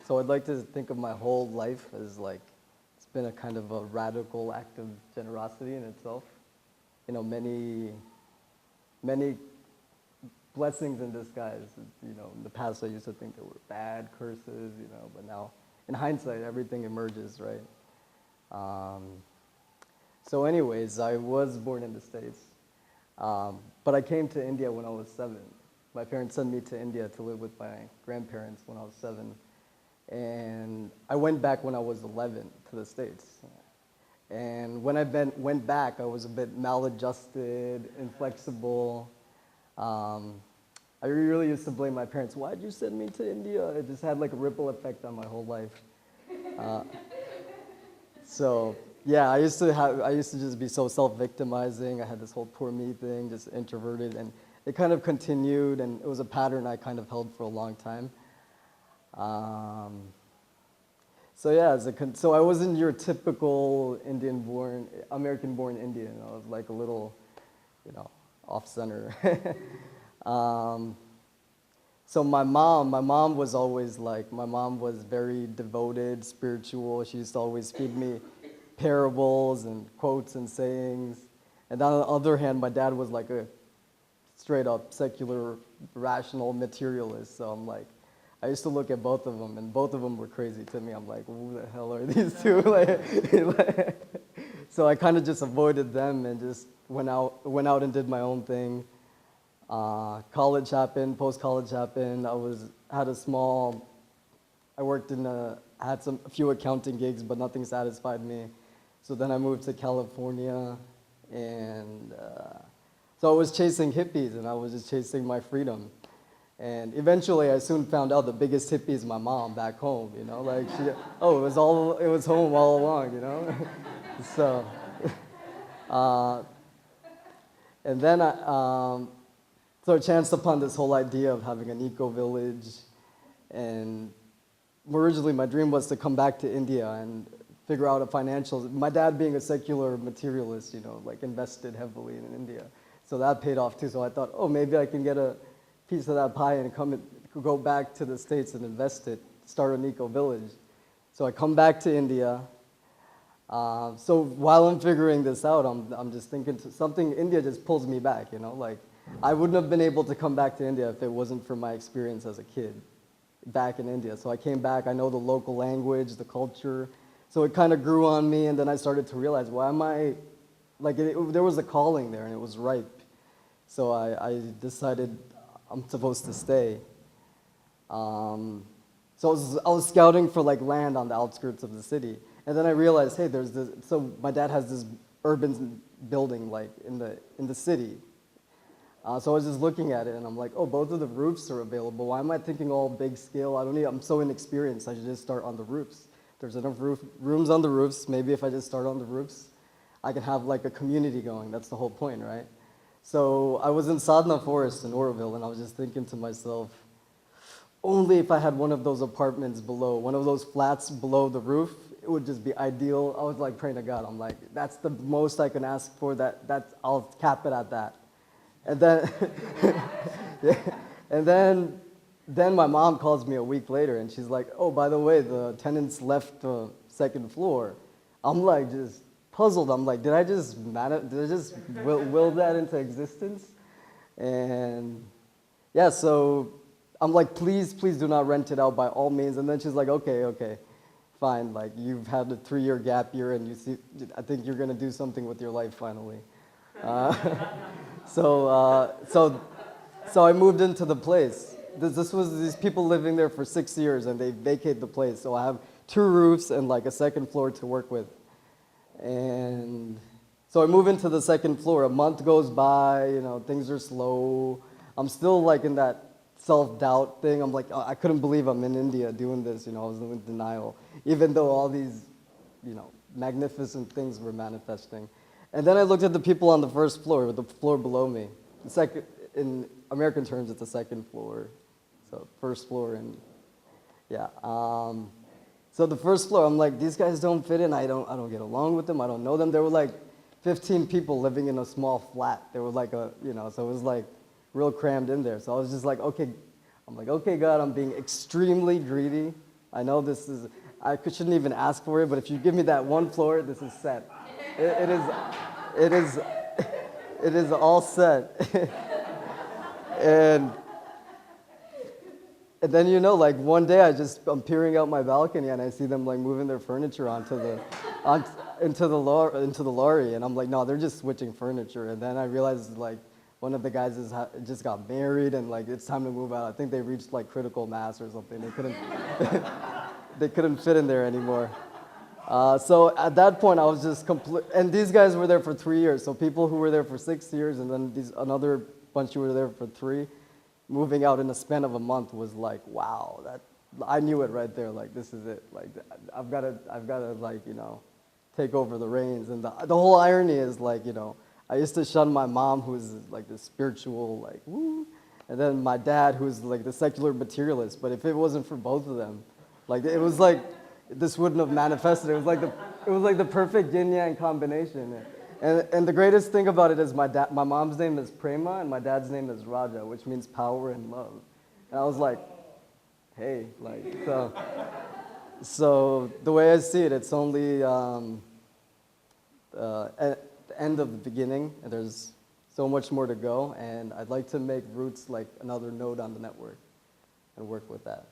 So I'd like to think of my whole life as like it's been a kind of a radical act of generosity in itself. Many blessings in disguise. In the past I used to think they were bad curses, but now in hindsight everything emerges, right? Um, so anyways, I was born in the States, but I came to India when I was 7. My parents sent me to India to live with my grandparents when I was 7. And I went back when I was 11 to the States. And when went back, I was a bit maladjusted, inflexible. I really used to blame my parents. Why'd you send me to India? It just had like a ripple effect on my whole life. Uh, so yeah, I used to just be so self-victimizing. I had this whole poor me thing, just introverted, and it kind of continued, and it was a pattern I kind of held for a long time. Um, so yeah, so I wasn't your typical American-born Indian. I was like a little, off-center. um, so my mom was always like, my mom was very devoted, spiritual. She used to always feed me parables and quotes and sayings. And on the other hand, my dad was like a straight up secular, rational materialist. So I'm like, I used to look at both of them, and both of them were crazy to me. I'm like, who the hell are these two? So I kind of just avoided them and just went out and did my own thing. College happened, post-college happened. I worked had a few accounting gigs, but nothing satisfied me. So then I moved to California, and so I was chasing hippies, and I was just chasing my freedom. And eventually, I soon found out the biggest hippie is my mom back home. It was home all along. So, uh, and then so I chanced upon this whole idea of having an eco-village, and originally my dream was to come back to India and figure out a financial. My dad being a secular materialist, invested heavily in India, so that paid off too. So I thought, oh, maybe I can get a piece of that pie and go back to the States and invest it, start an eco-village. So I come back to India. So while I'm figuring this out, I'm just thinking India just pulls me back, I wouldn't have been able to come back to India if it wasn't for my experience as a kid back in India. So I came back, I know the local language, the culture, so it kind of grew on me, and then I started to realize, why am I, there was a calling there, and it was ripe. So I decided I'm supposed to stay. So I was scouting for land on the outskirts of the city, and then I realized, hey, so my dad has this urban building in the city. So I was just looking at it, and I'm like, oh, both of the roofs are available. Why am I thinking all big scale? I'm so inexperienced. I should just start on the roofs. There's enough rooms on the roofs. Maybe if I just start on the roofs, I can have a community going. That's the whole point, right? So I was in Sadhana Forest in Oroville, and I was just thinking to myself, only if I had one of those apartments below, one of those flats below the roof, it would just be ideal. I was praying to God. I'm like, that's the most I can ask for. I'll cap it at that. And then, yeah, and then my mom calls me a week later, and she's like, oh, by the way, the tenants left the second floor. I'm just puzzled. I'm like, did I just will that into existence? And yeah, so I'm like, please do not rent it out by all means. And then she's like, okay, fine. You've had a 3-year gap year, and I think you're gonna do something with your life finally. So I moved into the place. This was these people living there for 6 years, and they vacated the place. So I have 2 roofs and a second floor to work with. And so I move into the second floor. A month goes by, things are slow. I'm still in that self-doubt thing. I'm like, oh, I couldn't believe I'm in India doing this. I was in denial, even though all these, magnificent things were manifesting. And then I looked at the people on the first floor, the floor below me. In American terms, it's the second floor. So first floor, and yeah. So the first floor, I'm like, these guys don't fit in. I don't get along with them. I don't know them. There were 15 people living in a small flat. There was so it was real crammed in there. So I was just okay. I'm like, okay, God, I'm being extremely greedy. I know this is, shouldn't even ask for it, but if you give me that one floor, this is set. It is, it is, it is all set. and And then like one day I'm peering out my balcony and I see them like moving their furniture on, into the lorry, and I'm like, no, they're just switching furniture. And then I realized like one of the guys just got married and like it's time to move out. I think they reached like critical mass or something. They couldn't they couldn't fit in there anymore. So at that point I was just complete. And these guys were there for 3 years. So people who were there for 6 years and then another bunch who were there for 3. Moving out in a span of a month was like, wow, I knew it right there. Like, this is it. Like, I've got to like, take over the reins. And the whole irony is like, I used to shun my mom, who's like the spiritual, like, woo, and then my dad, who's like the secular materialist. But if it wasn't for both of them, like, it was like, this wouldn't have manifested. It was like the perfect yin yang combination. And the greatest thing about it is my mom's name is Prema and my dad's name is Raja, which means power and love. And I was like, hey, like, so the way I see it, it's only at the end of the beginning, and there's so much more to go, and I'd like to make Roots like another node on the network and work with that.